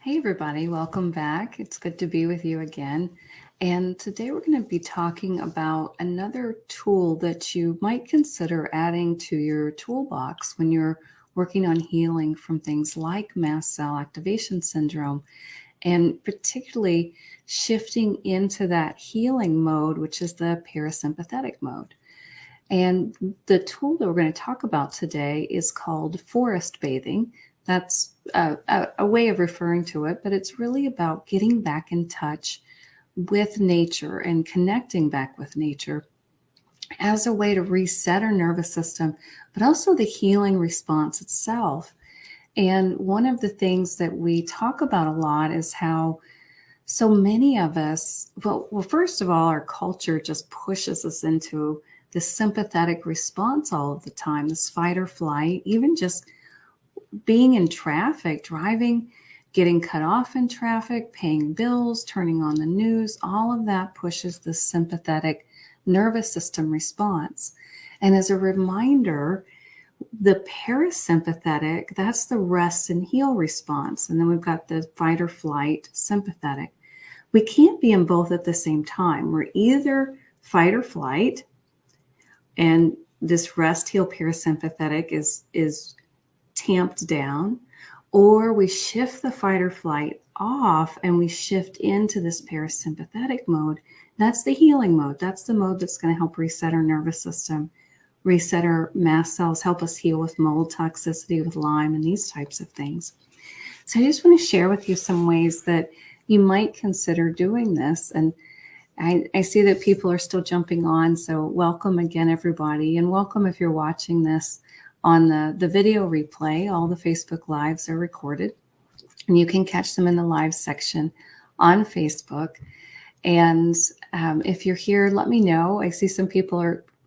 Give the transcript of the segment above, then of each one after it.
Hey, everybody, welcome back. It's good to be with you again. And today we're going to be talking about another tool that you might consider adding to your toolbox when you're working on healing from things like Mast Cell Activation Syndrome, and particularly shifting into that healing mode, which is the parasympathetic mode. And the tool that we're going to talk about today is called forest bathing. That's a way of referring to it, but it's really about getting back in touch with nature and connecting back with nature as a way to reset our nervous system, but also the healing response itself. And one of the things that we talk about a lot is how so many of us, well, first of all, our culture just pushes us into this sympathetic response all of the time, this fight or flight, even just being in traffic, driving, getting cut off in traffic, paying bills, turning on the news, all of that pushes the sympathetic nervous system response. And as a reminder, the parasympathetic, that's the rest and heal response. And then we've got the fight or flight sympathetic. We can't be in both at the same time. We're either fight or flight, and this rest heal parasympathetic is tamped down, or we shift the fight or flight off and we shift into this parasympathetic mode. That's the healing mode. That's the mode that's going to help reset our nervous system, reset our mast cells, help us heal with mold toxicity, with Lyme, and these types of things. So I just want to share with you some ways that you might consider doing this. And I see that people are still jumping on. So welcome again, everybody. And welcome if you're watching this on the video replay. All the Facebook Lives are recorded, and you can catch them in the live section on Facebook. And if you're here, let me know. I see some people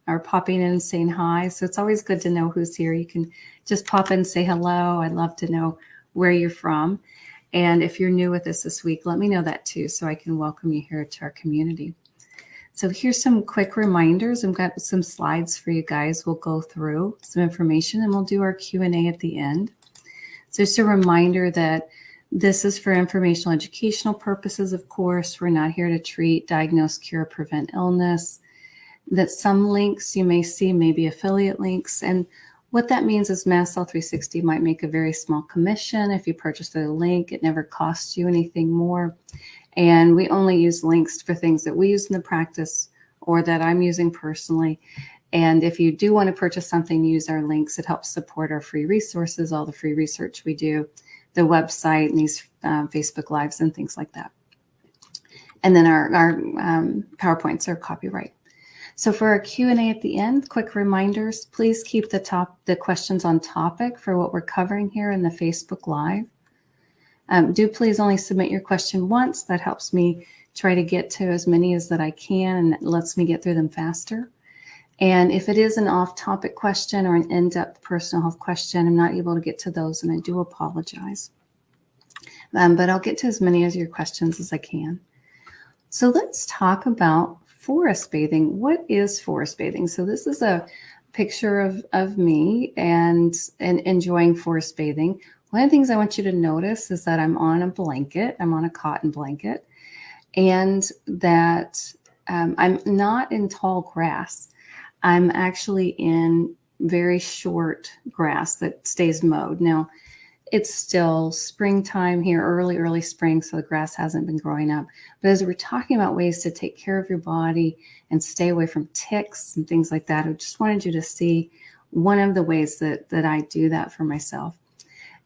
are popping in and saying hi. So it's always good to know who's here. You can just pop in and say hello. I'd love to know where you're from. And if you're new with us this week, let me know that too, so I can welcome you here to our community. So here's some quick reminders. I've got some slides for you guys. We'll go through some information and we'll do our Q&A at the end. So just a reminder that this is for informational educational purposes, of course. We're not here to treat, diagnose, cure, prevent illness. That some links you may see may be affiliate links. And what that means is Mast Cell 360 might make a very small commission if you purchase the link. It never costs you anything more. And we only use links for things that we use in the practice or that I'm using personally. And if you do want to purchase something, use our links. It helps support our free resources, all the free research we do, the website, and these Facebook Lives and things like that. And then our PowerPoints are copyright. So for our Q&A at the end, quick reminders, please keep the questions on topic for what we're covering here in the Facebook Live. Do please only submit your question once. That helps me try to get to as many as that I can, and it lets me get through them faster. And if it is an off-topic question or an in-depth personal health question, I'm not able to get to those, and I do apologize. But I'll get to as many of your questions as I can. So let's talk about forest bathing. What is forest bathing? So this is a picture of me and enjoying forest bathing. One of the things I want you to notice is that I'm on a blanket. I'm on a cotton blanket, and that I'm not in tall grass. I'm actually in very short grass that stays mowed. Now, it's still springtime here, early spring, so the grass hasn't been growing up. But as we're talking about ways to take care of your body and stay away from ticks and things like that, I just wanted you to see one of the ways that I do that for myself.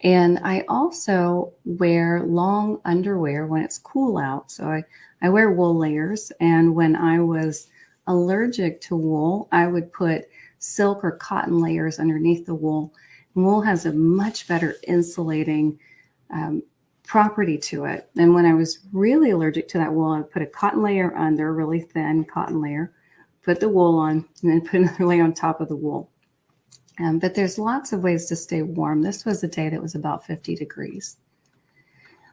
And I also wear long underwear when it's cool out. So I wear wool layers. And when I was allergic to wool, I would put silk or cotton layers underneath the wool. Wool has a much better insulating property to it. And when I was really allergic to that wool, I would put a cotton layer under, a really thin cotton layer, put the wool on, and then put another layer on top of the wool. But there's lots of ways to stay warm. This was a day that was about 50 degrees.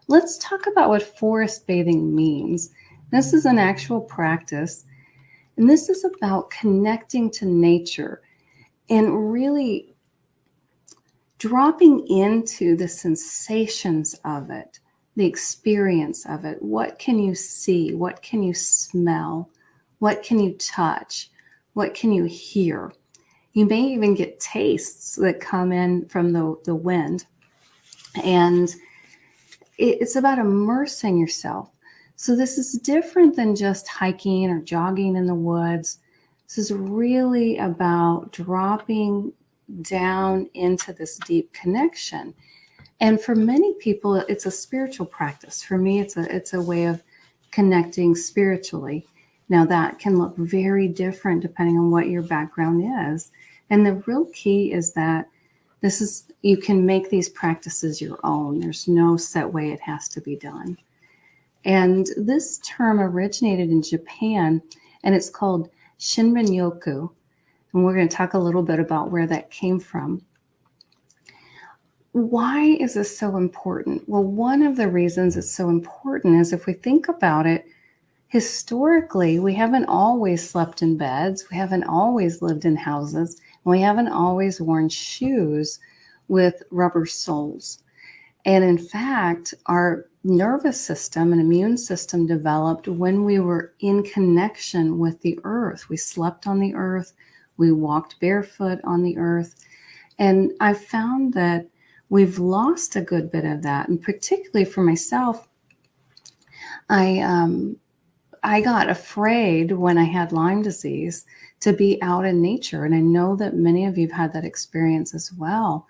Let's talk about what forest bathing means. This is an actual practice, and this is about connecting to nature and really dropping into the sensations of it. the experience of it. What can you see? What can you smell? What can you touch? What can you hear? You may even get tastes that come in from the wind. And it's about immersing yourself. So this is different than just hiking or jogging in the woods. This is really about dropping down into this deep connection. And for many people, it's a spiritual practice. For me, it's a way of connecting spiritually. Now that can look very different depending on what your background is. And the real key is that you can make these practices your own. There's no set way it has to be done. And this term originated in Japan, and it's called Shinrin-yoku. And we're going to talk a little bit about where that came from. Why is this so important? Well, one of the reasons it's so important is if we think about it, historically, we haven't always slept in beds. We haven't always lived in houses. And we haven't always worn shoes with rubber soles. And in fact, our nervous system and immune system developed when we were in connection with the earth. We slept on the earth. We walked barefoot on the earth. And I found that we've lost a good bit of that. And particularly for myself, I got afraid when I had Lyme disease to be out in nature. And I know that many of you have had that experience as well.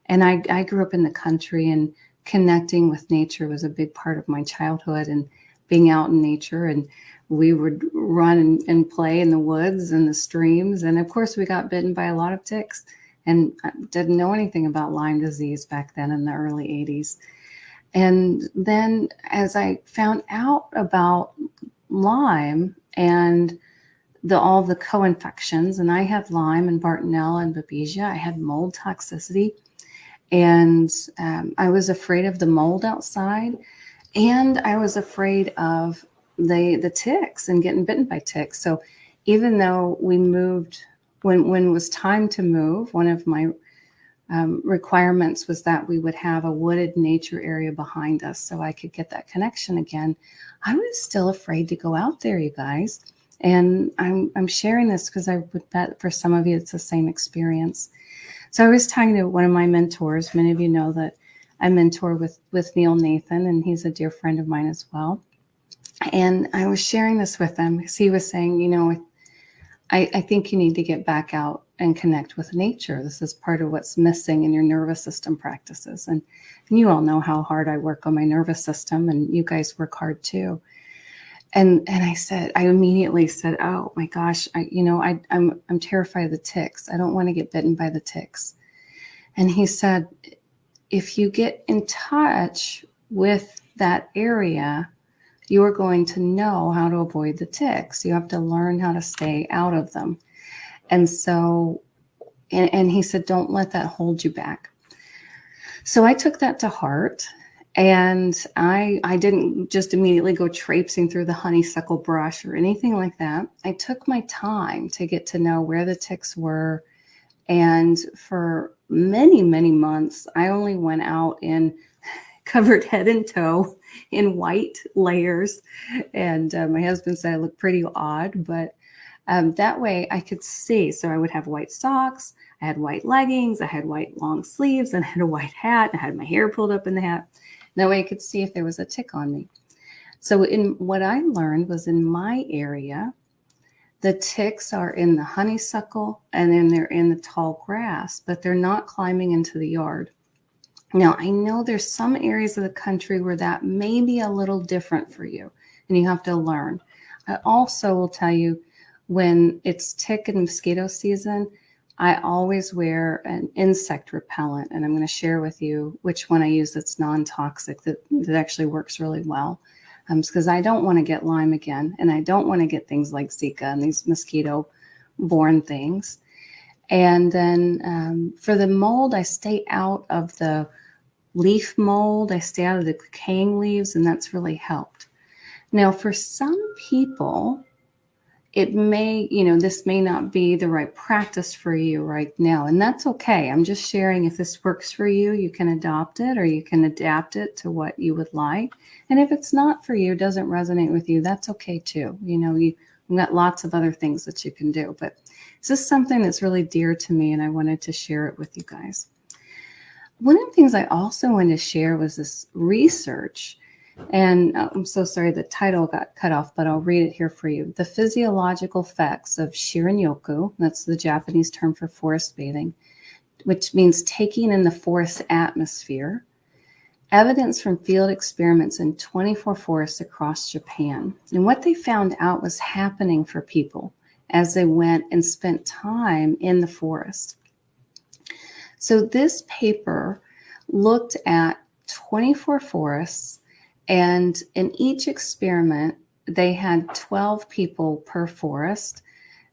And I grew up in the country, and connecting with nature was a big part of my childhood, and being out in nature. And we would run and play in the woods and the streams. And of course, we got bitten by a lot of ticks, and I didn't know anything about Lyme disease back then in the early 80s. And then as I found out about Lyme and all the co-infections, and I had Lyme and Bartonella and Babesia, I had mold toxicity, and I was afraid of the mold outside, and I was afraid of the ticks and getting bitten by ticks. So even though we moved, when it was time to move, one of my requirements was that we would have a wooded nature area behind us so I could get that connection again. I was still afraid to go out there, you guys. And I'm sharing this because I would bet for some of you it's the same experience. So I was talking to one of my mentors. Many of you know that I mentor with Neil Nathan, and he's a dear friend of mine as well. And I was sharing this with him because he was saying, I think you need to get back out and connect with nature. This is part of what's missing in your nervous system practices. And you all know how hard I work on my nervous system, and you guys work hard too. And I immediately said, oh my gosh, I'm terrified of the ticks. I don't want to get bitten by the ticks. And he said, if you get in touch with that area, you're going to know how to avoid the ticks. You have to learn how to stay out of them. And so, and he said, don't let that hold you back. So I took that to heart, and I didn't just immediately go traipsing through the honeysuckle brush or anything like that. I took my time to get to know where the ticks were. And for many, many months, I only went out in covered head and toe in white layers. And my husband said I looked pretty odd, but that way I could see. So I would have white socks, I had white leggings, I had white long sleeves, and I had a white hat, and I had my hair pulled up in the hat. That way I could see if there was a tick on me. So what I learned was in my area, the ticks are in the honeysuckle, and then they're in the tall grass, but they're not climbing into the yard. Now, I know there's some areas of the country where that may be a little different for you, and you have to learn. I also will tell you, when it's tick and mosquito season, I always wear an insect repellent, and I'm going to share with you which one I use that's non-toxic, that actually works really well. Because I don't want to get Lyme again, and I don't want to get things like Zika and these mosquito-borne things. And then for the mold, I stay out of the leaf mold. I stay out of the decaying leaves, and that's really helped. Now, for some people, it may, this may not be the right practice for you right now. And that's okay. I'm just sharing if this works for you, you can adopt it or you can adapt it to what you would like. And if it's not for you, doesn't resonate with you, that's okay too. You've got lots of other things that you can do. But this is something that's really dear to me, and I wanted to share it with you guys. One of the things I also wanted to share was this research. And I'm so sorry the title got cut off, but I'll read it here for you. The physiological effects of shirin-yoku, that's the Japanese term for forest bathing, which means taking in the forest atmosphere. Evidence from field experiments in 24 forests across Japan. And what they found out was happening for people as they went and spent time in the forest. So this paper looked at 24 forests, and in each experiment, they had 12 people per forest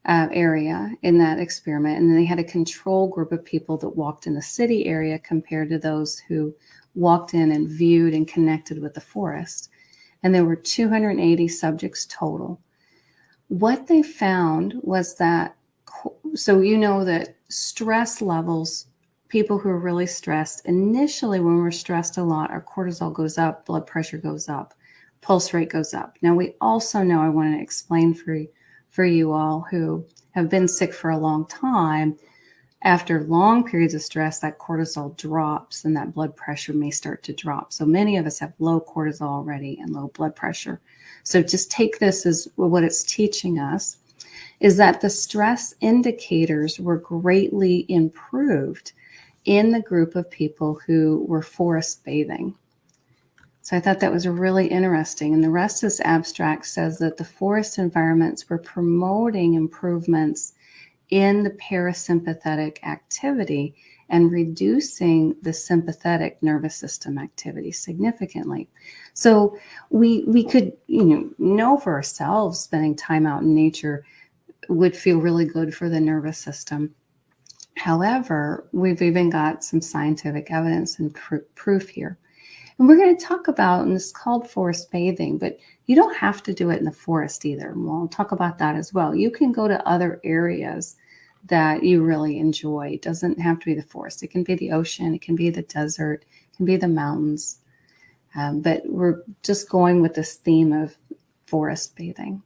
area in that experiment. And then they had a control group of people that walked in the city area compared to those who walked in and viewed and connected with the forest. And there were 280 subjects total. What they found was that, so that stress levels, people who are really stressed, initially when we're stressed a lot, our cortisol goes up, blood pressure goes up, pulse rate goes up. Now we also know, I want to explain for you all who have been sick for a long time, after long periods of stress, that cortisol drops and that blood pressure may start to drop. So many of us have low cortisol already and low blood pressure. So just take this as what it's teaching us, is that the stress indicators were greatly improved in the group of people who were forest bathing. So I thought that was really interesting. And the rest of this abstract says that the forest environments were promoting improvements in the parasympathetic activity and reducing the sympathetic nervous system activity significantly. So we could, know for ourselves spending time out in nature would feel really good for the nervous system. However, we've even got some scientific evidence and proof here. And we're going to talk about, and it's called forest bathing, but you don't have to do it in the forest either. And we'll talk about that as well. You can go to other areas that you really enjoy. It doesn't have to be the forest. It can be the ocean. It can be the desert. It can be the mountains. But we're just going with this theme of forest bathing.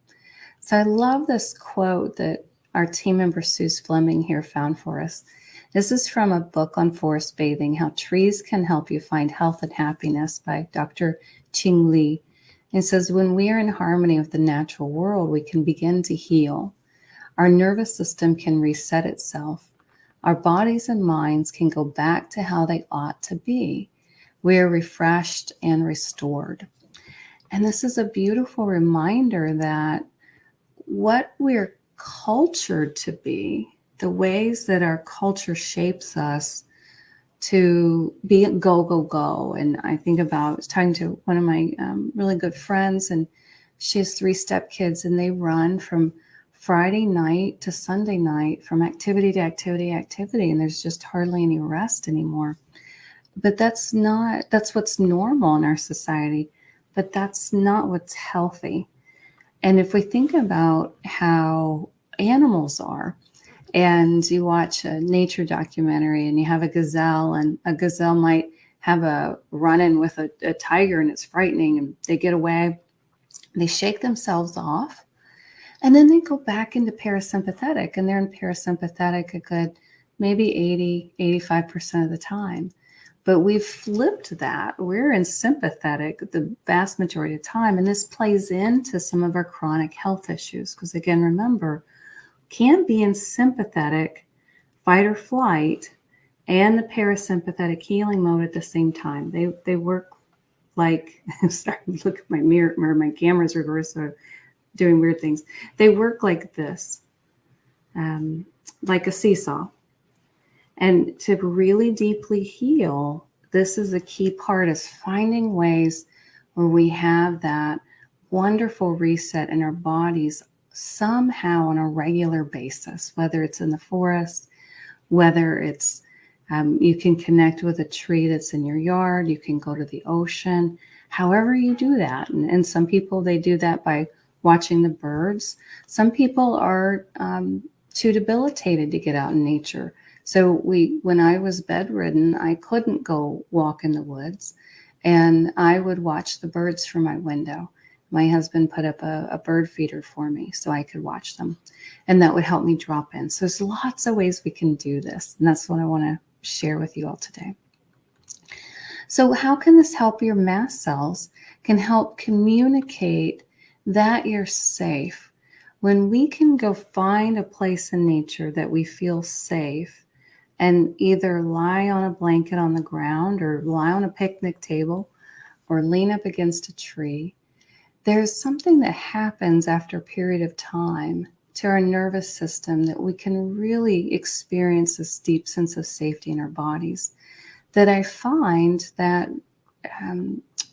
So I love this quote that our team member Suze Fleming here found for us. This is from a book on forest bathing, How Trees Can Help You Find Health and Happiness by Dr. Ching Li. It says, when we are in harmony with the natural world, we can begin to heal. Our nervous system can reset itself. Our bodies and minds can go back to how they ought to be. We are refreshed and restored. And this is a beautiful reminder that what we're cultured to be, the ways that our culture shapes us to be a go, go, go. And I think about, I was talking to one of my really good friends, and she has 3 stepkids, and they run from Friday night to Sunday night, from activity to activity, and there's just hardly any rest anymore. But that's what's normal in our society, but that's not what's healthy. And if we think about how animals are, and you watch a nature documentary and you have a gazelle, and a gazelle might have a run-in with a tiger, and it's frightening, and they get away, they shake themselves off, and then they go back into parasympathetic, and they're in parasympathetic a good maybe 85% of the time. But we've flipped that. We're in sympathetic the vast majority of the time. And this plays into some of our chronic health issues. Because again, remember, can be in sympathetic, fight or flight, and the parasympathetic healing mode at the same time. They work like, I'm starting to look at my mirror, or my camera's reversed, so doing weird things. They work like this, like a seesaw. And to really deeply heal, this is a key part, is finding ways where we have that wonderful reset in our bodies somehow on a regular basis, whether it's in the forest, whether it's you can connect with a tree that's in your yard, you can go to the ocean, however you do that. And some people, they do that by watching the birds. Some people are too debilitated to get out in nature. So when I was bedridden, I couldn't go walk in the woods, and I would watch the birds from my window. My husband put up a bird feeder for me so I could watch them, and that would help me drop in. So there's lots of ways we can do this, and that's what I want to share with you all today. So how can this help your mast cells? Can help communicate that you're safe. When we can go find a place in nature that we feel safe and either lie on a blanket on the ground or lie on a picnic table or lean up against a tree, there's something that happens after a period of time to our nervous system that we can really experience this deep sense of safety in our bodies. That I find that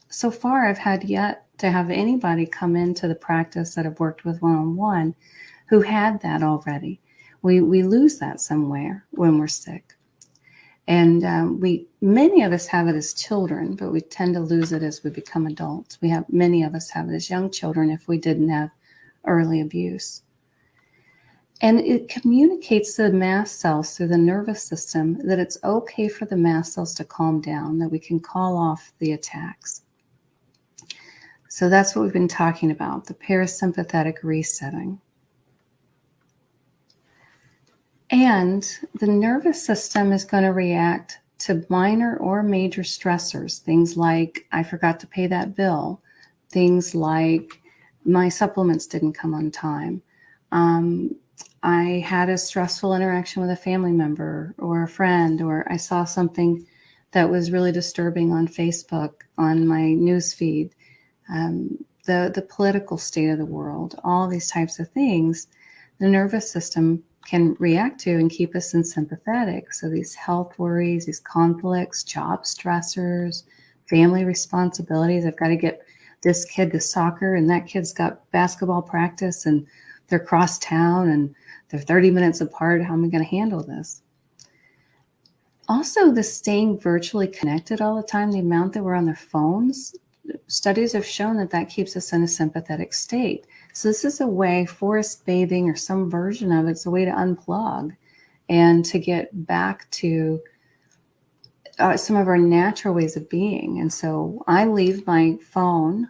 so far I've had yet to have anybody come into the practice that I've worked with one-on-one who had that already. We lose that somewhere when we're sick. And many of us have it as children, but we tend to lose it as we become adults. Many of us have it as young children if we didn't have early abuse. And it communicates to the mast cells through the nervous system that it's okay for the mast cells to calm down, that we can call off the attacks. So that's what we've been talking about, the parasympathetic resetting. And the nervous system is going to react to minor or major stressors, things like I forgot to pay that bill, things like my supplements didn't come on time. I had a stressful interaction with a family member or a friend, or I saw something that was really disturbing on Facebook, on my news feed, the political state of the world, all these types of things, the nervous system can react to and keep us in sympathetic. So these health worries, these conflicts, job stressors, family responsibilities. I've got to get this kid to soccer and that kid's got basketball practice and they're cross town and they're 30 minutes apart. How am I going to handle this? Also, the staying virtually connected all the time, the amount that we're on their phones, studies have shown that keeps us in a sympathetic state. So this is a way, forest bathing or some version of it's a way to unplug and to get back to some of our natural ways of being. And so I leave my phone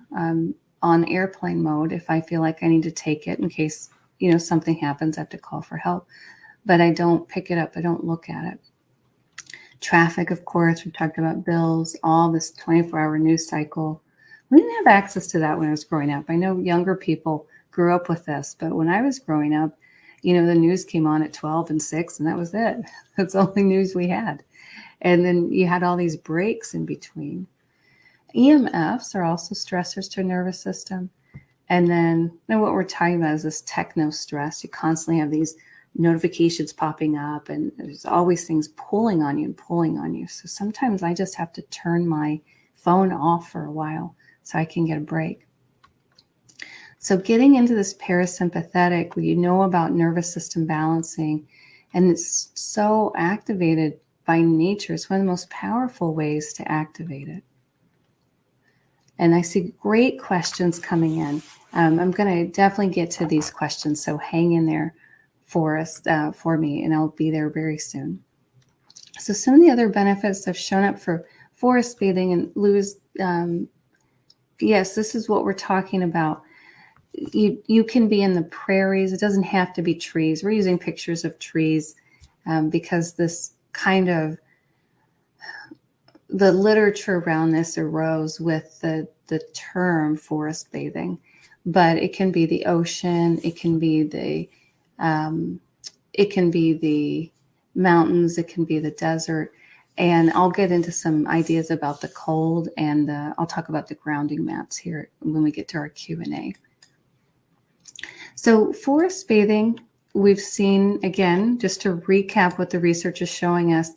on airplane mode if I feel like I need to take it in case, something happens, I have to call for help. But I don't pick it up. I don't look at it. Traffic, of course, we've talked about bills, all this 24-hour news cycle. We didn't have access to that when I was growing up. I know younger people grew up with this, but when I was growing up, the news came on at 12 and 6, and that was it. That's the only news we had. And then you had all these breaks in between. EMFs are also stressors to the nervous system. And then what we're talking about is this techno stress. You constantly have these notifications popping up, and there's always things pulling on you and pulling on you. So sometimes I just have to turn my phone off for a while so I can get a break. So getting into this parasympathetic, where you know about nervous system balancing, and it's so activated by nature. It's one of the most powerful ways to activate it. And I see great questions coming in. I'm going to definitely get to these questions, so hang in there for me, and I'll be there very soon. So some of the other benefits have shown up for forest bathing and lose. Yes, this is what we're talking about. You can be in the prairies. It doesn't have to be trees. We're using pictures of trees because this kind of the literature around this arose with the term forest bathing, but it can be the ocean, it can be the mountains, it can be the desert, and I'll get into some ideas about the cold, and I'll talk about the grounding mats here when we get to our Q&A. So forest bathing, we've seen, again, just to recap what the research is showing us,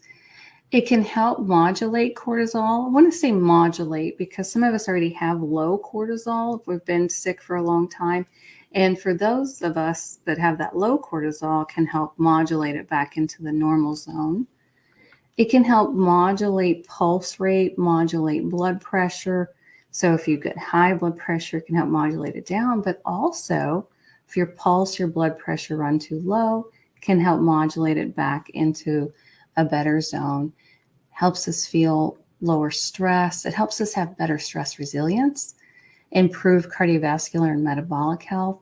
it can help modulate cortisol. I want to say modulate because some of us already have low cortisol if we've been sick for a long time. And for those of us that have that low cortisol, can help modulate it back into the normal zone. It can help modulate pulse rate, modulate blood pressure. So if you get high blood pressure, it can help modulate it down, but also if your pulse, your blood pressure run too low, can help modulate it back into a better zone. Helps us feel lower stress. It helps us have better stress resilience, improve cardiovascular and metabolic health,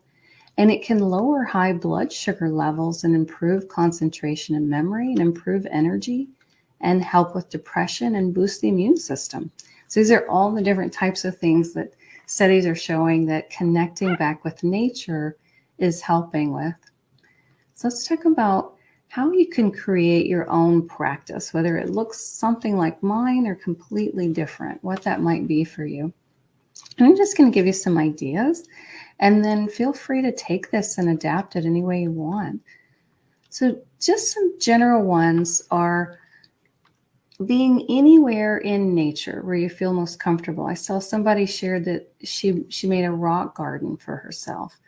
and it can lower high blood sugar levels and improve concentration and memory and improve energy and help with depression and boost the immune system. So these are all the different types of things that studies are showing that connecting back with nature is helping with. So let's talk about how you can create your own practice, whether it looks something like mine or completely different, what that might be for you. And I'm just going to give you some ideas, and then feel free to take this and adapt it any way you want. So just some general ones are being anywhere in nature where you feel most comfortable. I saw somebody shared that she made a rock garden for herself.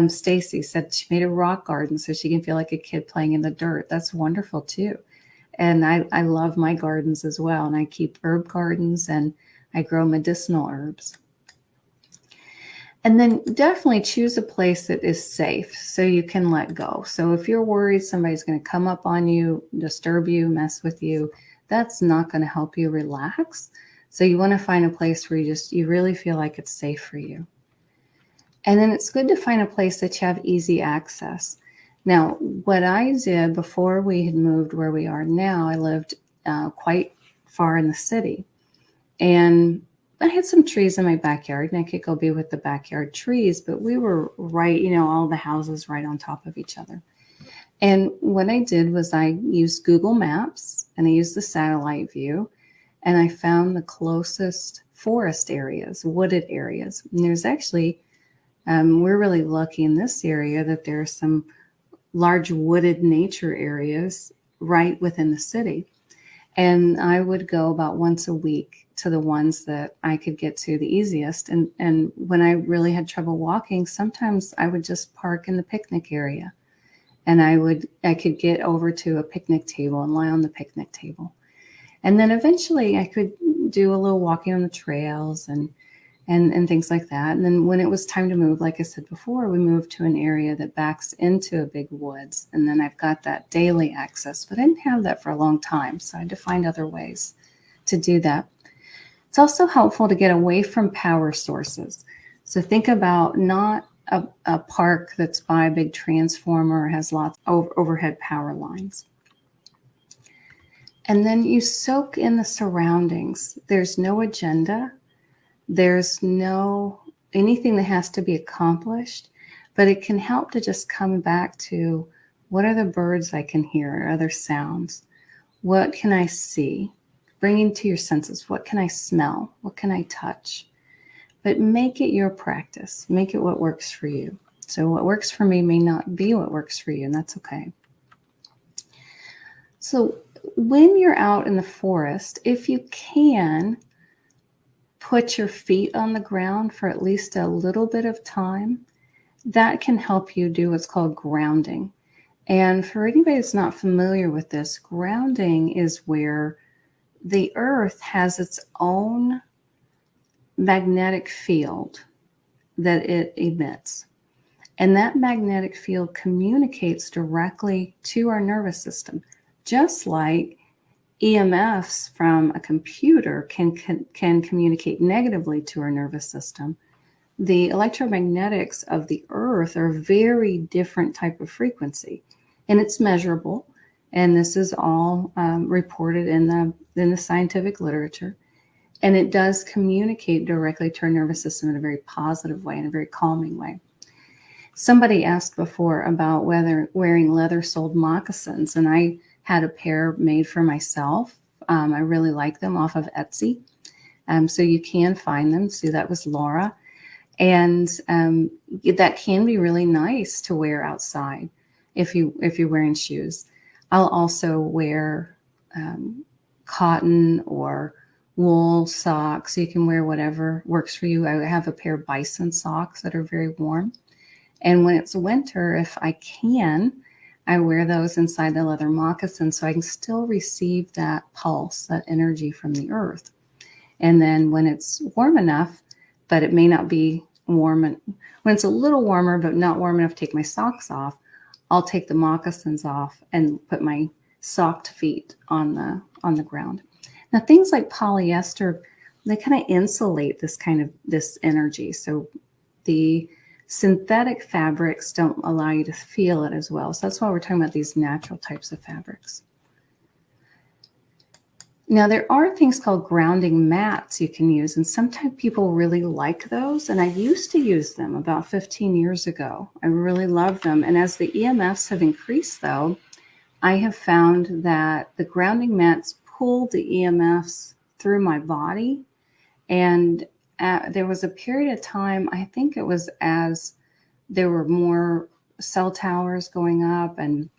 Stacy said she made a rock garden so she can feel like a kid playing in the dirt. That's wonderful too. And I love my gardens as well. And I keep herb gardens and I grow medicinal herbs. And then definitely choose a place that is safe so you can let go. So if you're worried somebody's going to come up on you, disturb you, mess with you, that's not going to help you relax. So you want to find a place where you really feel like it's safe for you. And then it's good to find a place that you have easy access. Now, what I did before we had moved where we are now, I lived quite far in the city. And I had some trees in my backyard, and I could go be with the backyard trees, but we were right, all the houses right on top of each other. And what I did was I used Google Maps, and I used the satellite view, and I found the closest forest areas, wooded areas. And there's actually, we're really lucky in this area that there are some large wooded nature areas right within the city. And I would go about once a week to the ones that I could get to the easiest. And when I really had trouble walking, sometimes I would just park in the picnic area. And I could get over to a picnic table and lie on the picnic table. And then eventually I could do a little walking on the trails and things like that. And then when it was time to move, like I said before, we moved to an area that backs into a big woods. And then I've got that daily access, but I didn't have that for a long time. So I had to find other ways to do that. It's also helpful to get away from power sources. So think about not a park that's by a big transformer or has lots of overhead power lines. And then you soak in the surroundings. There's no agenda. There's no anything that has to be accomplished, but it can help to just come back to what are the birds I can hear, other sounds? What can I see? Bringing to your senses, what can I smell? What can I touch? But make it your practice. Make it what works for you. So what works for me may not be what works for you, and that's okay. So when you're out in the forest, if you can, put your feet on the ground for at least a little bit of time. That can help you do what's called grounding. And for anybody that's not familiar with this, grounding is where the earth has its own magnetic field that it emits. And that magnetic field communicates directly to our nervous system, just like EMFs from a computer can communicate negatively to our nervous system. The electromagnetics of the earth are a very different type of frequency, and it's measurable. And this is all reported in the scientific literature. And it does communicate directly to our nervous system in a very positive way, in a very calming way. Somebody asked before about whether wearing leather-soled moccasins, and I had a pair made for myself. I really like them off of Etsy. So you can find them. So that was Laura. And that can be really nice to wear outside if you're wearing shoes. I'll also wear cotton or wool socks. You can wear whatever works for you. I have a pair of bison socks that are very warm. And when it's winter, if I can, I wear those inside the leather moccasin so I can still receive that pulse, that energy from the earth. And then when it's warm enough, but it may not be warm, and when it's a little warmer, but not warm enough to take my socks off, I'll take the moccasins off and put my socked feet on the ground. Now, things like polyester, they kind of insulate this energy. So the synthetic fabrics don't allow you to feel it as well. So that's why we're talking about these natural types of fabrics. Now, there are things called grounding mats you can use, and sometimes people really like those. And I used to use them about 15 years ago. I really love them. And as the EMFs have increased, though, I have found that the grounding mats pull the EMFs through my body. And there was a period of time, I think it was as there were more cell towers going up and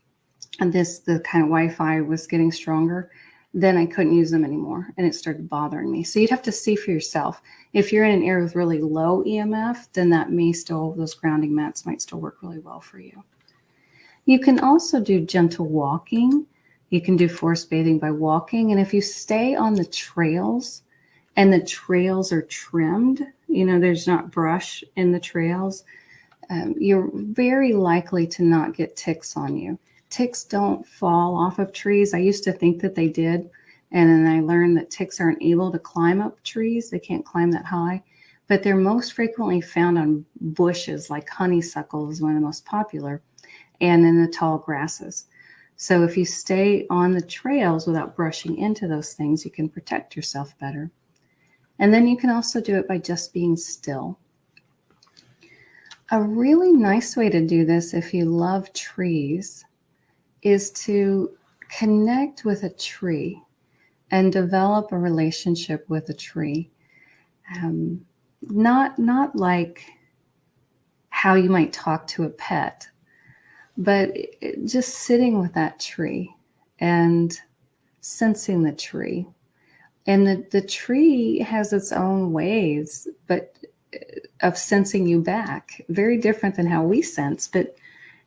the kind of Wi-Fi was getting stronger, then I couldn't use them anymore and it started bothering me. So you'd have to see for yourself. If you're in an area with really low EMF, then those grounding mats might still work really well for you. You can also do gentle walking. You can do forest bathing by walking. And if you stay on the trails and the trails are trimmed, there's not brush in the trails, you're very likely to not get ticks on you. Ticks don't fall off of trees. I used to think that they did. And then I learned that ticks aren't able to climb up trees. They can't climb that high. But they're most frequently found on bushes, like honeysuckle is one of the most popular, and in the tall grasses. So if you stay on the trails without brushing into those things, you can protect yourself better. And then you can also do it by just being still. A really nice way to do this, if you love trees, is to connect with a tree and develop a relationship with a tree. Not like how you might talk to a pet, but just sitting with that tree and sensing the tree. And the tree has its own ways, but of sensing you back, very different than how we sense, but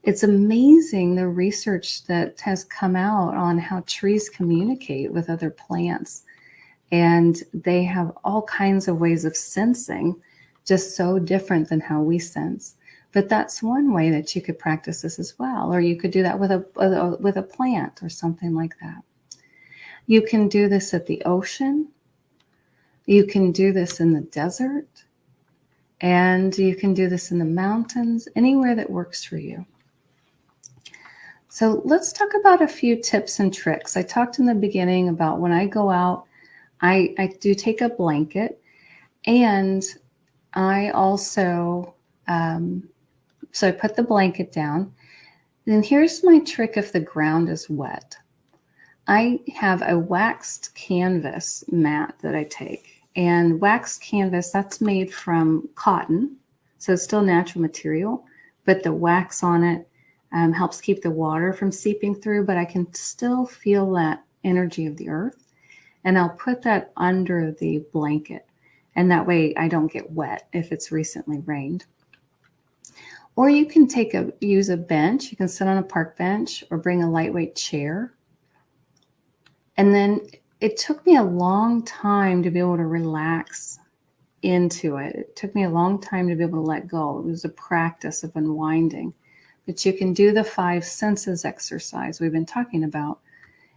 it's amazing the research that has come out on how trees communicate with other plants. And they have all kinds of ways of sensing, just so different than how we sense. But that's one way that you could practice this as well. Or you could do that with a plant or something like that. You can do this at the ocean. You can do this in the desert. And you can do this in the mountains, anywhere that works for you. So let's talk about a few tips and tricks. I talked in the beginning about when I go out, I do take a blanket, and I also, so I put the blanket down. Then here's my trick if the ground is wet. I have a waxed canvas mat that I take, and waxed canvas, that's made from cotton. So it's still natural material, but the wax on it helps keep the water from seeping through, but I can still feel that energy of the earth. And I'll put that under the blanket. And that way I don't get wet if it's recently rained. Or you can use a bench. You can sit on a park bench or bring a lightweight chair. And then it took me a long time to be able to relax into it. It took me a long time to be able to let go. It was a practice of unwinding. But you can do the 5 senses exercise we've been talking about.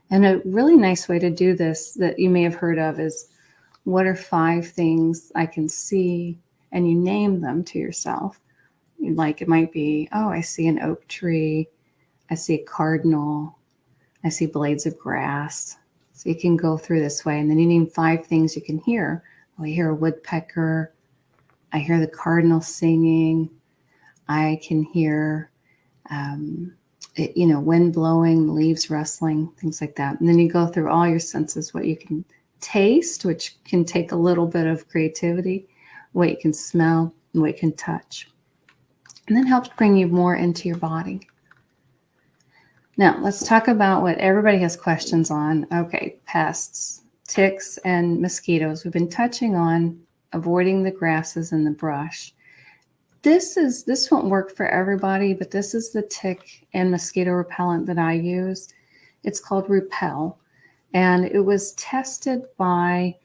And a really nice way to do this that you may have heard of is, what are 5 things I can see? And you name them to yourself. Like it might be, oh, I see an oak tree. I see a cardinal. I see blades of grass. So you can go through this way. And then you name 5 things you can hear. Oh, I hear a woodpecker. I hear the cardinal singing. I can hear wind blowing, leaves rustling, things like that. And then you go through all your senses, what you can taste, which can take a little bit of creativity, what you can smell, and what you can touch. And then helps bring you more into your body. Now, let's talk about what everybody has questions on. Okay, pests, ticks, and mosquitoes. We've been touching on avoiding the grasses and the brush. This won't work for everybody, but this is the tick and mosquito repellent that I use. It's called Repel, and it was tested by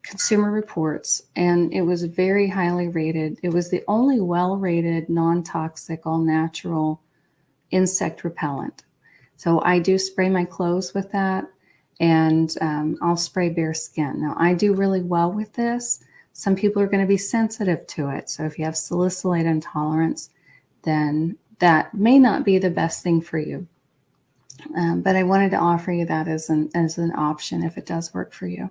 Consumer Reports, and it was very highly rated. It was the only well-rated, non-toxic, all-natural insect repellent. So I do spray my clothes with that, and I'll spray bare skin. Now, I do really well with this. Some people are going to be sensitive to it. So if you have salicylate intolerance, then that may not be the best thing for you. But I wanted to offer you that as an option if it does work for you.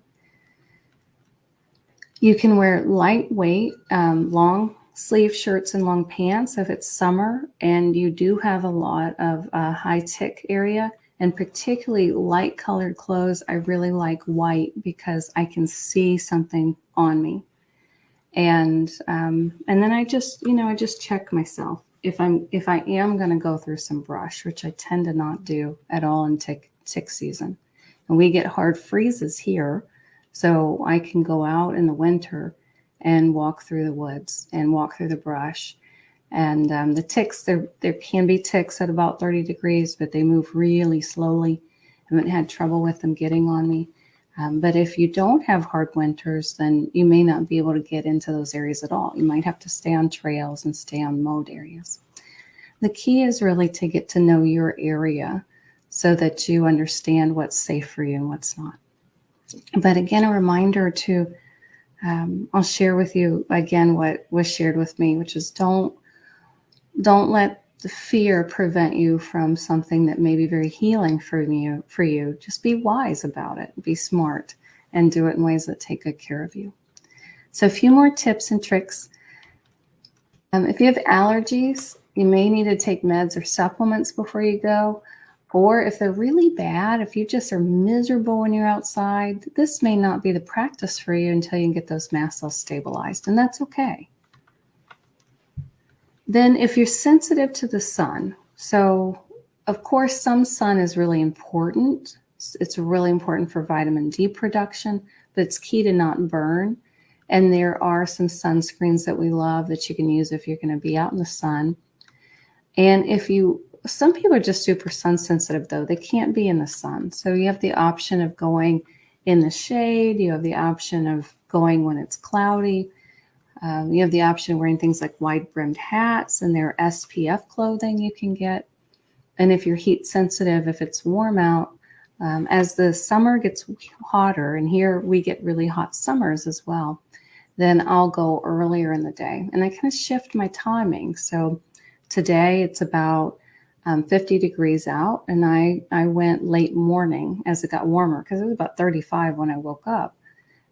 You can wear lightweight, long sleeve shirts and long pants if it's summer and you do have a lot of high tick area, and particularly light colored clothes. I really like white because I can see something on me. And then I just check myself if I am going to go through some brush, which I tend to not do at all in tick season. And we get hard freezes here, so I can go out in the winter and walk through the woods and walk through the brush. And the ticks, there can be ticks at about 30 degrees, but they move really slowly. I haven't had trouble with them getting on me. But if you don't have hard winters, then you may not be able to get into those areas at all. You might have to stay on trails and stay on mowed areas. The key is really to get to know your area so that you understand what's safe for you and what's not. But again, a reminder to, I'll share with you again what was shared with me, which is don't let the fear prevent you from something that may be very healing for you. Just be wise about it, be smart, and do it in ways that take good care of you. So a few more tips and tricks. If you have allergies, you may need to take meds or supplements before you go. Or if they're really bad, if you just are miserable when you're outside, this may not be the practice for you until you can get those mast cells stabilized, and that's okay. Then if you're sensitive to the sun, so of course some sun is really important. It's really important for vitamin D production, but it's key to not burn. And there are some sunscreens that we love that you can use if you're going to be out in the sun. And some people are just super sun sensitive though. They can't be in the sun. So you have the option of going in the shade. You have the option of going when it's cloudy. You have the option of wearing things like wide-brimmed hats, and there are SPF clothing you can get. And if you're heat sensitive, if it's warm out, as the summer gets hotter, and here we get really hot summers as well, then I'll go earlier in the day. And I kind of shift my timing. So today it's about 50 degrees out, and I went late morning as it got warmer because it was about 35 when I woke up.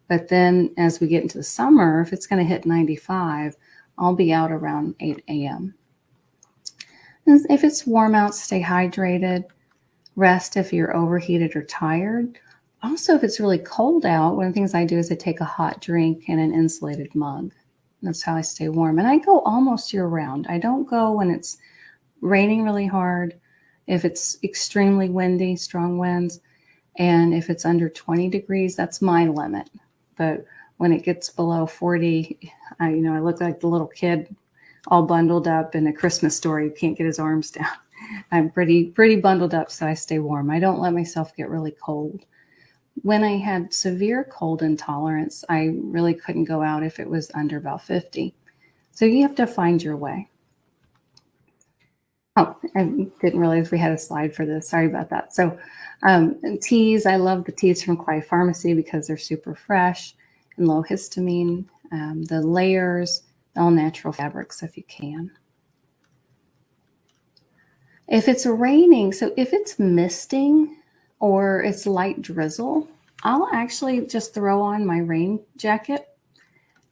But then as we get into the summer, if it's going to hit 95, I'll be out around 8 a.m. And if it's warm out, stay hydrated. Rest if you're overheated or tired. Also, if it's really cold out, one of the things I do is I take a hot drink in an insulated mug. That's how I stay warm. And I go almost year round. I don't go when it's raining really hard, if it's extremely windy, strong winds, and if it's under 20 degrees, that's my limit. But when it gets below 40, I look like the little kid all bundled up in A Christmas Story who can't get his arms down. I'm pretty bundled up, so I stay warm. I don't let myself get really cold. When I had severe cold intolerance, I really couldn't go out if it was under about 50. So you have to find your way. Oh, I didn't realize we had a slide for this. Sorry about that. So teas, I love the teas from Quiet Pharmacy because they're super fresh and low histamine. The layers, all natural fabrics if you can. If it's raining, so if it's misting or it's light drizzle, I'll actually just throw on my rain jacket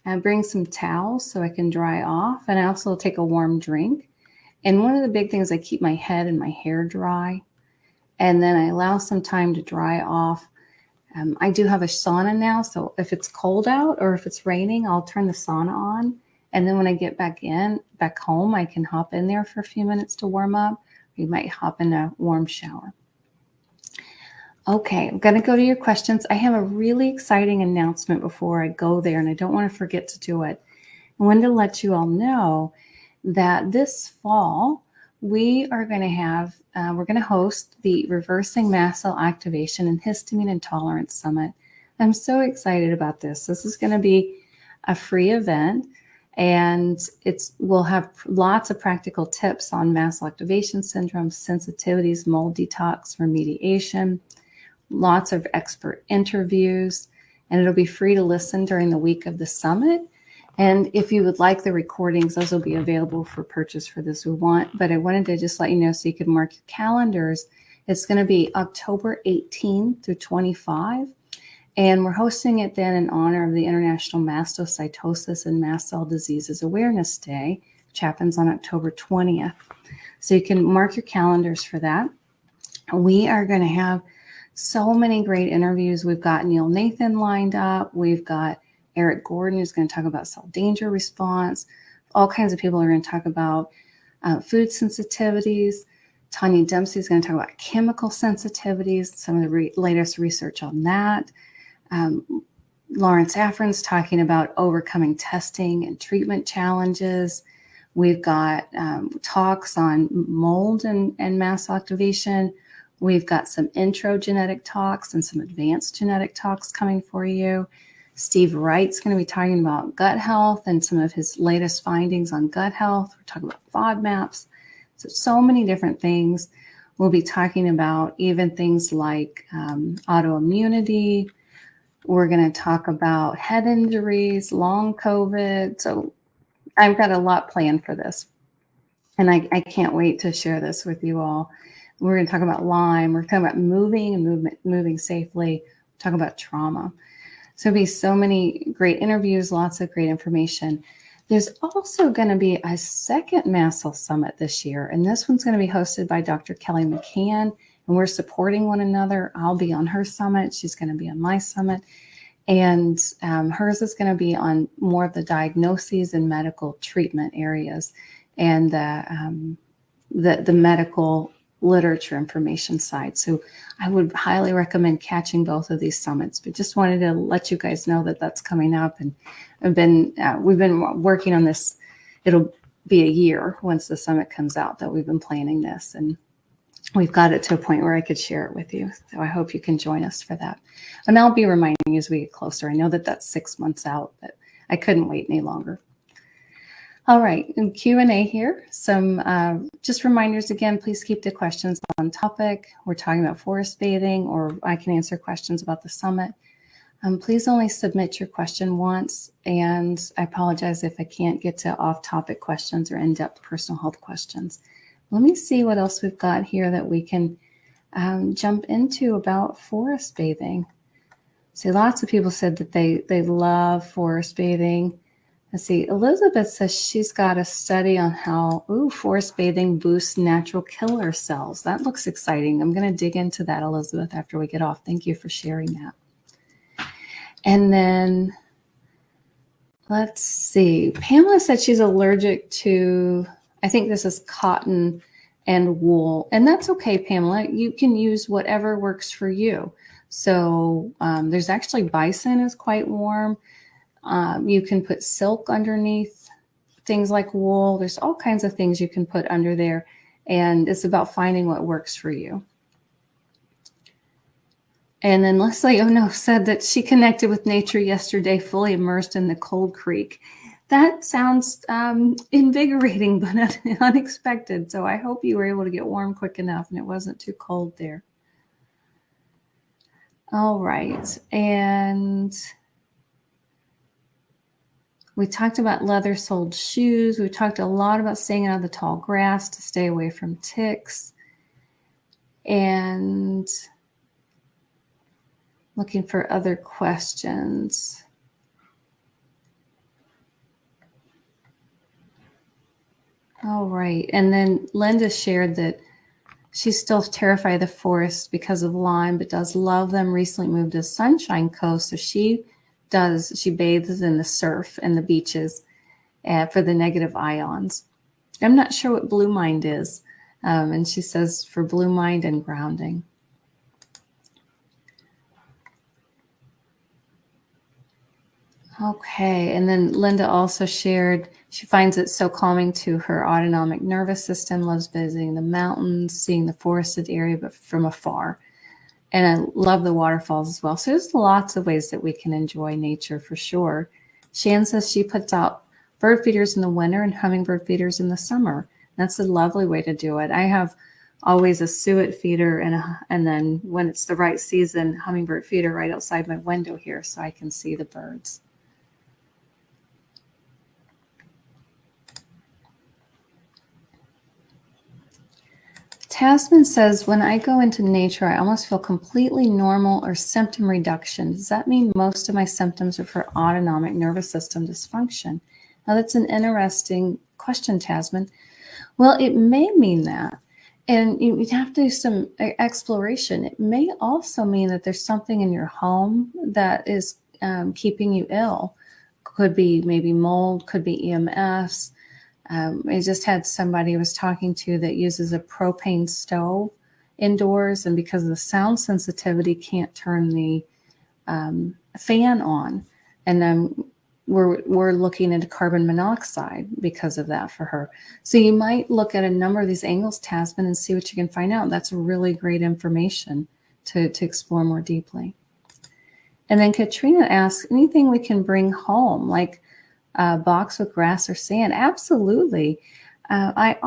and bring some towels so I can dry off. And I also take a warm drink. And one of the big things, I keep my head and my hair dry, and then I allow some time to dry off. I do have a sauna now, so if it's cold out or if it's raining, I'll turn the sauna on. And then when I get back home, I can hop in there for a few minutes to warm up. You might hop in a warm shower. Okay, I'm going to go to your questions. I have a really exciting announcement before I go there, and I don't want to forget to do it. I wanted to let you all know that this fall, we are going to have, we're going to host the Reversing Mast Cell Activation and Histamine Intolerance Summit I'm so excited about this. This is going to be a free event, and we'll have lots of practical tips on mast cell activation syndrome, sensitivities, mold detox, remediation, lots of expert interviews, and it'll be free to listen during the week of the summit. And if you would like the recordings, those will be available for purchase for those who want. But I wanted to just let you know so you could mark your calendars. It's going to be October 18 through 25. And we're hosting it then in honor of the International Mastocytosis and Mast Cell Diseases Awareness Day, which happens on October 20th. So you can mark your calendars for that. We are going to have so many great interviews. We've got Neil Nathan lined up. We've got Eric Gordon, who's going to talk about cell danger response. All kinds of people are going to talk about food sensitivities. Tanya Dempsey is going to talk about chemical sensitivities, some of the latest research on that. Lawrence Afrin's talking about overcoming testing and treatment challenges. We've got talks on mold and mast cell activation. We've got some intro genetic talks and some advanced genetic talks coming for you. Steve Wright's going to be talking about gut health and some of his latest findings on gut health. We're talking about FODMAPs. So many different things. We'll be talking about even things like autoimmunity. We're going to talk about head injuries, long COVID. So I've got a lot planned for this. And I can't wait to share this with you all. We're going to talk about Lyme. We're talking about moving and moving safely. We'll talk about trauma. So there'll be so many great interviews, lots of great information. There's also going to be a second Mast Cell Summit this year, and this one's going to be hosted by Dr. Kelly McCann, and we're supporting one another. I'll be on her summit. She's going to be on my summit, and hers is going to be on more of the diagnoses and medical treatment areas and the medical literature information side. So I would highly recommend catching both of these summits, but just wanted to let you guys know that that's coming up. And we've been working on this. It'll be a year once the summit comes out that we've been planning this, and we've got it to a point where I could share it with you. So I hope you can join us for that. And I'll be reminding you as we get closer. I know that that's 6 months out, but I couldn't wait any longer. All right, in Q&A here, some just reminders again, please keep the questions on topic. We're talking about forest bathing, or I can answer questions about the summit. Please only submit your question once, and I apologize if I can't get to off-topic questions or in-depth personal health questions. Let me see what else we've got here that we can jump into about forest bathing. See, lots of people said that they love forest bathing. Let's see, Elizabeth says she's got a study on how forest bathing boosts natural killer cells. That looks exciting. I'm going to dig into that, Elizabeth, after we get off. Thank you for sharing that. And then let's see. Pamela said she's allergic to, I think this is cotton and wool. And that's okay, Pamela. You can use whatever works for you. So there's actually bison is quite warm. You can put silk underneath things like wool. There's all kinds of things you can put under there. And it's about finding what works for you. And then Leslie said that she connected with nature yesterday, fully immersed in the cold creek. That sounds invigorating, but unexpected. So I hope you were able to get warm quick enough and it wasn't too cold there. All right. And we talked about leather-soled shoes. We talked a lot about staying out of the tall grass to stay away from ticks. And looking for other questions. All right. And then Linda shared that she's still terrified of the forest because of Lyme, but does love them. Recently moved to Sunshine Coast, so she bathes in the surf and the beaches for the negative ions. I'm not sure what Blue Mind is. And she says for Blue Mind and grounding. Okay, and then Linda also shared she finds it so calming to her autonomic nervous system, loves visiting the mountains, seeing the forested area, but from afar. And I love the waterfalls as well. So there's lots of ways that we can enjoy nature for sure. Shan says she puts out bird feeders in the winter and hummingbird feeders in the summer. That's a lovely way to do it. I have always a suet feeder and then when it's the right season, hummingbird feeder right outside my window here so I can see the birds. Tasman says, when I go into nature, I almost feel completely normal or symptom reduction. Does that mean most of my symptoms are for autonomic nervous system dysfunction? Now, that's an interesting question, Tasman. Well, it may mean that. And you'd have to do some exploration. It may also mean that there's something in your home that is keeping you ill. Could be maybe mold, could be EMFs. I just had somebody I was talking to that uses a propane stove indoors, and because of the sound sensitivity, can't turn the fan on. And then we're looking into carbon monoxide because of that for her. So you might look at a number of these angles, Tasman, and see what you can find out. That's really great information to explore more deeply. And then Katrina asks, anything we can bring home, like a box with grass or sand? Absolutely. I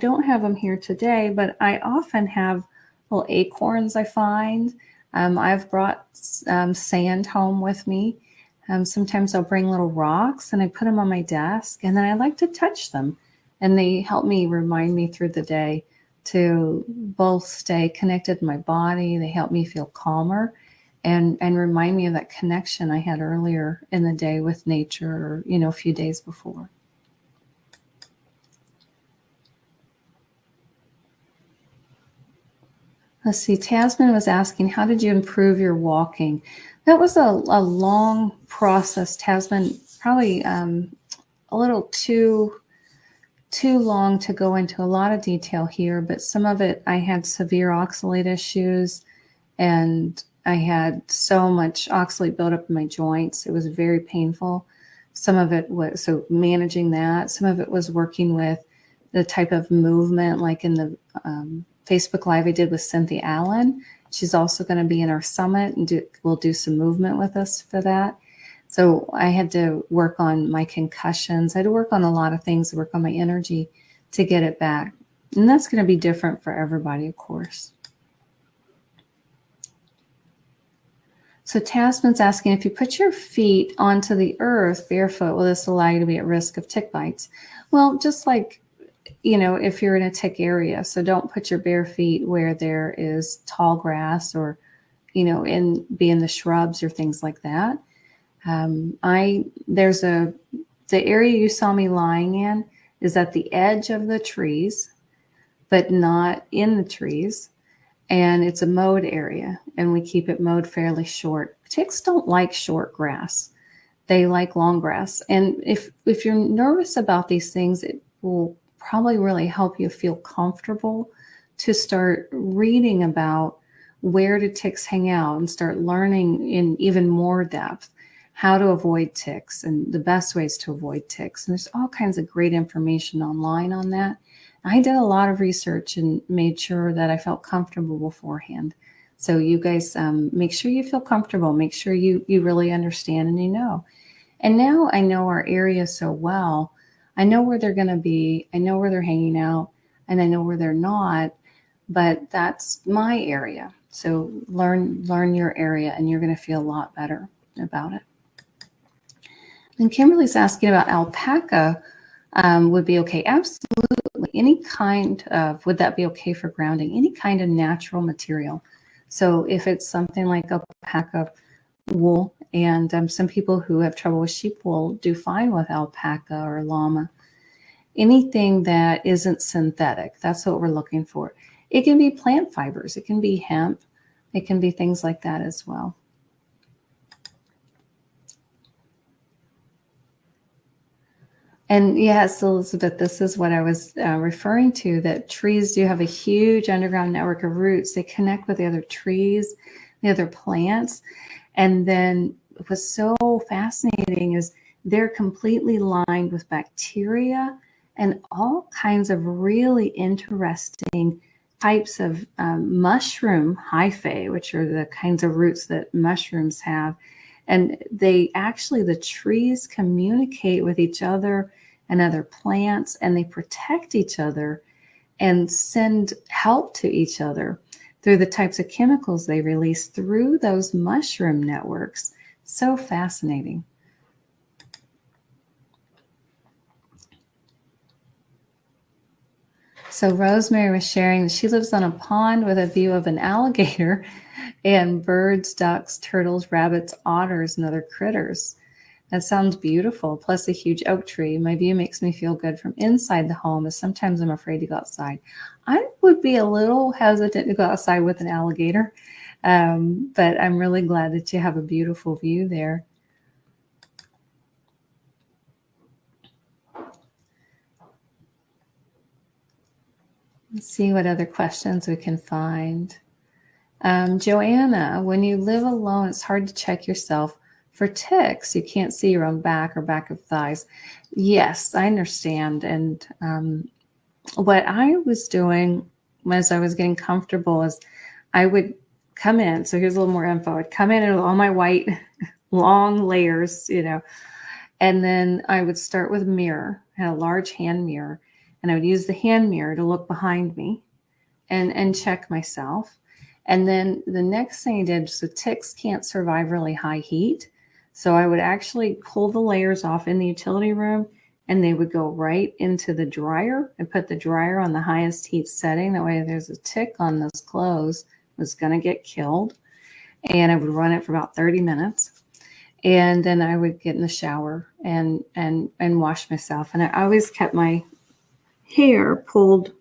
don't have them here today, but I often have little acorns I find. I've brought sand home with me. Sometimes I'll bring little rocks and I put them on my desk, and then I like to touch them. And they help me remind me through the day to both stay connected to my body. They help me feel calmer and remind me of that connection I had earlier in the day with nature, or, a few days before. Let's see, Tasman was asking, how did you improve your walking? That was a long process, Tasman, probably a little too long to go into a lot of detail here, but some of it, I had severe oxalate issues, and I had so much oxalate buildup in my joints. It was very painful. Some of it was, so managing that. Some of it was working with the type of movement, like in the Facebook Live I did with Cynthia Allen. She's also going to be in our summit and we'll do some movement with us for that. So I had to work on my concussions. I had to work on a lot of things, to work on my energy to get it back. And that's going to be different for everybody, of course. So Tasman's asking, if you put your feet onto the earth barefoot, will this allow you to be at risk of tick bites? Well, just like, if you're in a tick area, so don't put your bare feet where there is tall grass or, be in the shrubs or things like that. The area you saw me lying in is at the edge of the trees, but not in the trees. And it's a mowed area, and we keep it mowed fairly short. Ticks don't like short grass. They like long grass. And if you're nervous about these things, it will probably really help you feel comfortable to start reading about where do ticks hang out and start learning in even more depth how to avoid ticks and the best ways to avoid ticks. And there's all kinds of great information online on that. I did a lot of research and made sure that I felt comfortable beforehand. So you guys, make sure you feel comfortable. Make sure you really understand and you know. And now I know our area so well. I know where they're going to be. I know where they're hanging out, and I know where they're not. But that's my area. So learn your area, and you're going to feel a lot better about it. And Kimberly's asking about alpaca. Would be okay. Absolutely. Any kind of, would that be okay for grounding? Any kind of natural material. So if it's something like alpaca wool, and some people who have trouble with sheep wool do fine with alpaca or llama. Anything that isn't synthetic, that's what we're looking for. It can be plant fibers. It can be hemp. It can be things like that as well. And yes, Elizabeth, this is what I was referring to, that trees do have a huge underground network of roots. They connect with the other trees, the other plants. And then what's so fascinating is they're completely lined with bacteria and all kinds of really interesting types of mushroom hyphae, which are the kinds of roots that mushrooms have. And the trees communicate with each other and other plants, and they protect each other and send help to each other through the types of chemicals they release through those mushroom networks. So fascinating. So Rosemary was sharing that she lives on a pond with a view of an alligator and birds, ducks, turtles, rabbits, otters, and other critters. That sounds beautiful. Plus a huge oak tree. My view makes me feel good from inside the home, as sometimes I'm afraid to go outside. I would be a little hesitant to go outside with an alligator, but I'm really glad that you have a beautiful view there. Let's see what other questions we can find. Joanna, when you live alone, it's hard to check yourself for ticks. You can't see your own back or back of thighs. Yes, I understand. And what I was doing as I was getting comfortable is I would come in. So here's a little more info. I'd come in with all my white long layers, and then I would start with a mirror. I had a large hand mirror, and I would use the hand mirror to look behind me and check myself. And then the next thing I did, so ticks can't survive really high heat. So I would actually pull the layers off in the utility room, and they would go right into the dryer and put the dryer on the highest heat setting. That way, if there's a tick on those clothes, it's going to get killed. And I would run it for about 30 minutes. And then I would get in the shower and wash myself. And I always kept my hair pulled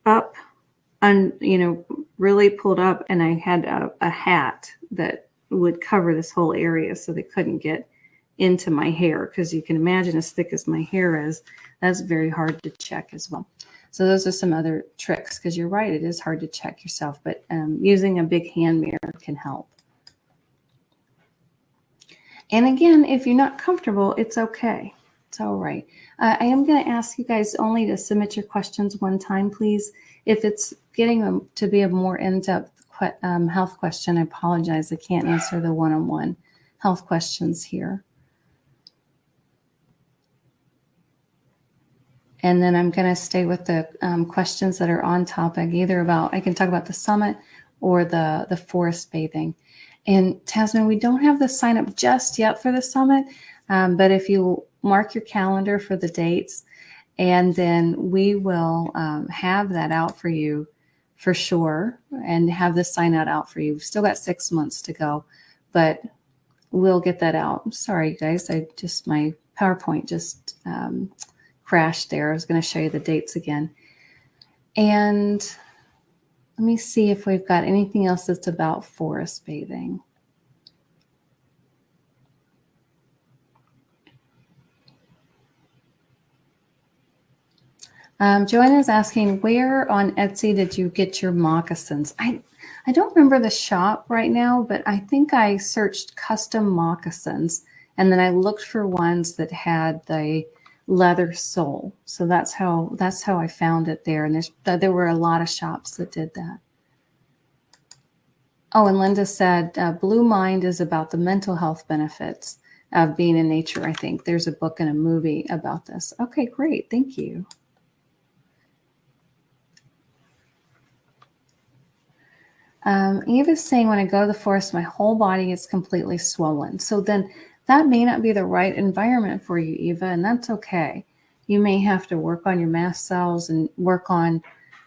up, and really pulled up, and I had a hat that would cover this whole area so they couldn't get into my hair, because you can imagine, as thick as my hair is, that's very hard to check as well. So those are some other tricks, because you're right, it is hard to check yourself, but using a big hand mirror can help. And again, if you're not comfortable, it's okay. It's all right. I am going to ask you guys only to submit your questions one time, please. If it's getting to be a more in-depth health question, I apologize. I can't answer the one-on-one health questions here. And then I'm going to stay with the questions that are on topic, either about, I can talk about the summit or the forest bathing. And Tasman, we don't have the sign up just yet for the summit, but if you mark your calendar for the dates, and then we will have that out for you for sure, and have the sign out for you. We've still got 6 months to go, but we'll get that out. I'm sorry, guys. My PowerPoint just crashed there. I was going to show you the dates again. And let me see if we've got anything else that's about forest bathing. Joanna's asking, where on Etsy did you get your moccasins? I don't remember the shop right now, but I think I searched custom moccasins, and then I looked for ones that had the leather sole. So that's how I found it there. And there were a lot of shops that did that. Oh, and Linda said, Blue Mind is about the mental health benefits of being in nature. I think there's a book and a movie about this. Okay, great. Thank you. Eva's saying, when I go to the forest, my whole body is completely swollen. So then that may not be the right environment for you, Eva, and that's okay. You may have to work on your mast cells and work on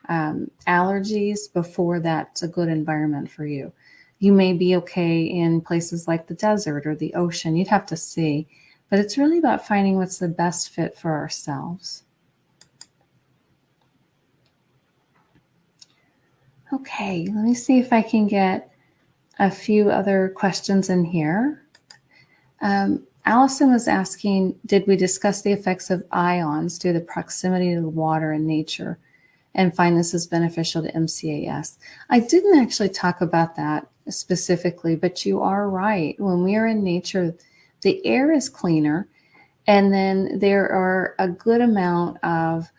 allergies before that's a good environment for you. You may be okay in places like the desert or the ocean. You'd have to see. But it's really about finding what's the best fit for ourselves. Okay, let me see if I can get a few other questions in here. Allison was asking, did we discuss the effects of ions due to the proximity to the water and nature, and find this is beneficial to MCAS? I didn't actually talk about that specifically, but you are right. When we are in nature, the air is cleaner, and then there are a good amount of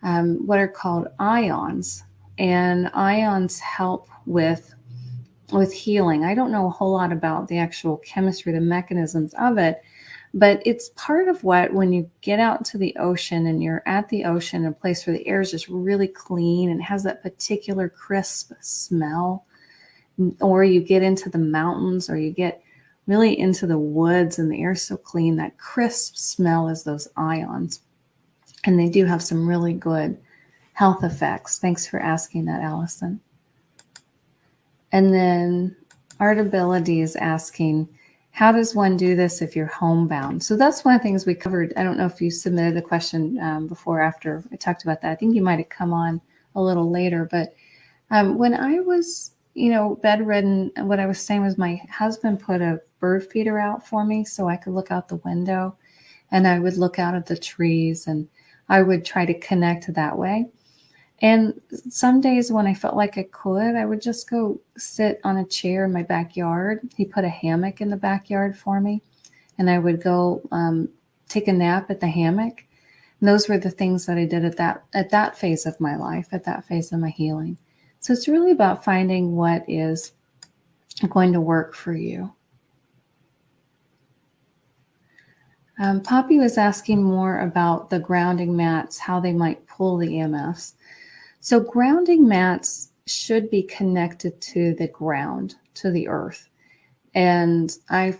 what are called ions and ions help with healing. I don't know a whole lot about the actual chemistry, the mechanisms of it, but it's part of what, when you get out to the ocean and you're at the ocean, a place where the air is just really clean and has that particular crisp smell, or you get into the mountains, or you get really into the woods and the air's so clean, that crisp smell is those ions. And they do have some really good health effects. Thanks for asking that, Allison. And then Artability is asking, how does one do this if you're homebound? So that's one of the things we covered. I don't know if you submitted the question before or after I talked about that. I think you might have come on a little later. But when I was, bedridden, what I was saying was my husband put a bird feeder out for me so I could look out the window, and I would look out at the trees, and I would try to connect that way. And some days when I felt like I could, I would just go sit on a chair in my backyard. He put a hammock in the backyard for me, and I would go take a nap at the hammock. And those were the things that I did at that phase of my life, at that phase of my healing. So it's really about finding what is going to work for you. Poppy was asking more about the grounding mats, how they might pull the EMFs. So grounding mats should be connected to the ground, to the earth. And I've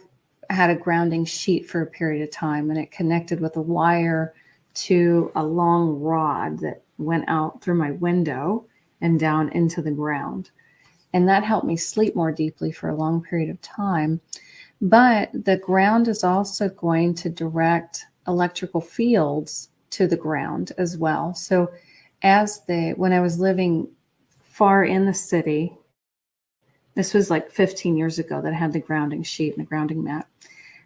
had a grounding sheet for a period of time, and it connected with a wire to a long rod that went out through my window and down into the ground. And that helped me sleep more deeply for a long period of time. But the ground is also going to direct electrical fields to the ground as well. So when I was living far in the city, this was like 15 years ago that I had the grounding sheet and the grounding mat.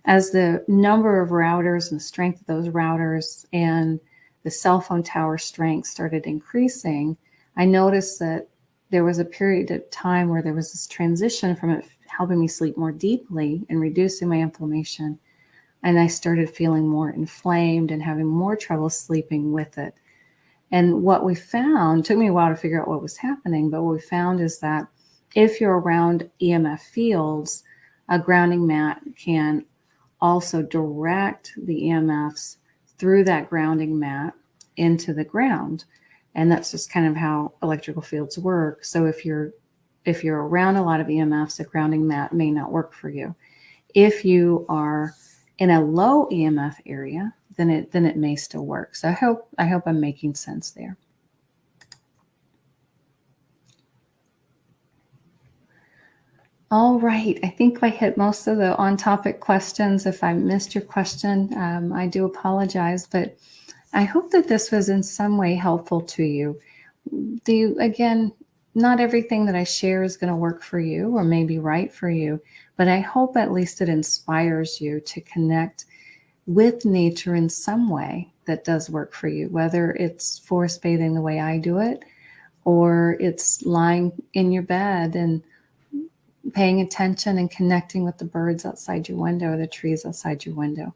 As the number of routers and the strength of those routers and the cell phone tower strength started increasing, I noticed that there was a period of time where there was this transition from it helping me sleep more deeply and reducing my inflammation. And I started feeling more inflamed and having more trouble sleeping with it. And what we found, took me a while to figure out what was happening, but what we found is that if you're around EMF fields, a grounding mat can also direct the EMFs through that grounding mat into the ground. And that's just kind of how electrical fields work. So if you're around a lot of EMFs, a grounding mat may not work for you. If you are in a low EMF area, then it may still work. So I hope I'm making sense there. All right, I think I hit most of the on-topic questions. If I missed your question, I do apologize, but I hope that this was in some way helpful to you. Again, not everything that I share is going to work for you or may be right for you, but I hope at least it inspires you to connect with nature in some way that does work for you, whether it's forest bathing the way I do it, or it's lying in your bed and paying attention and connecting with the birds outside your window or the trees outside your window.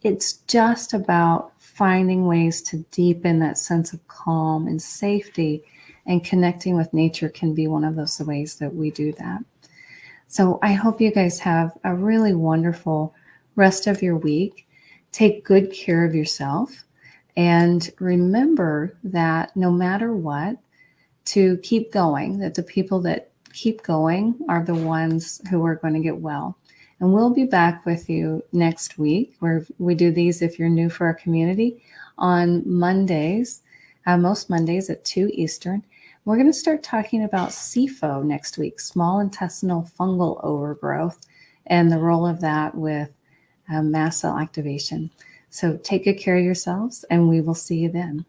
It's just about finding ways to deepen that sense of calm and safety, and connecting with nature can be one of those ways that we do that. So I hope you guys have a really wonderful rest of your week. Take good care of yourself, and remember that no matter what, to keep going, that the people that keep going are the ones who are going to get well. And we'll be back with you next week, where we do these, if you're new for our community, on Mondays, most Mondays at 2 Eastern. We're going to start talking about SIFO next week, small intestinal fungal overgrowth, and the role of that with mast cell activation. So take good care of yourselves, and we will see you then.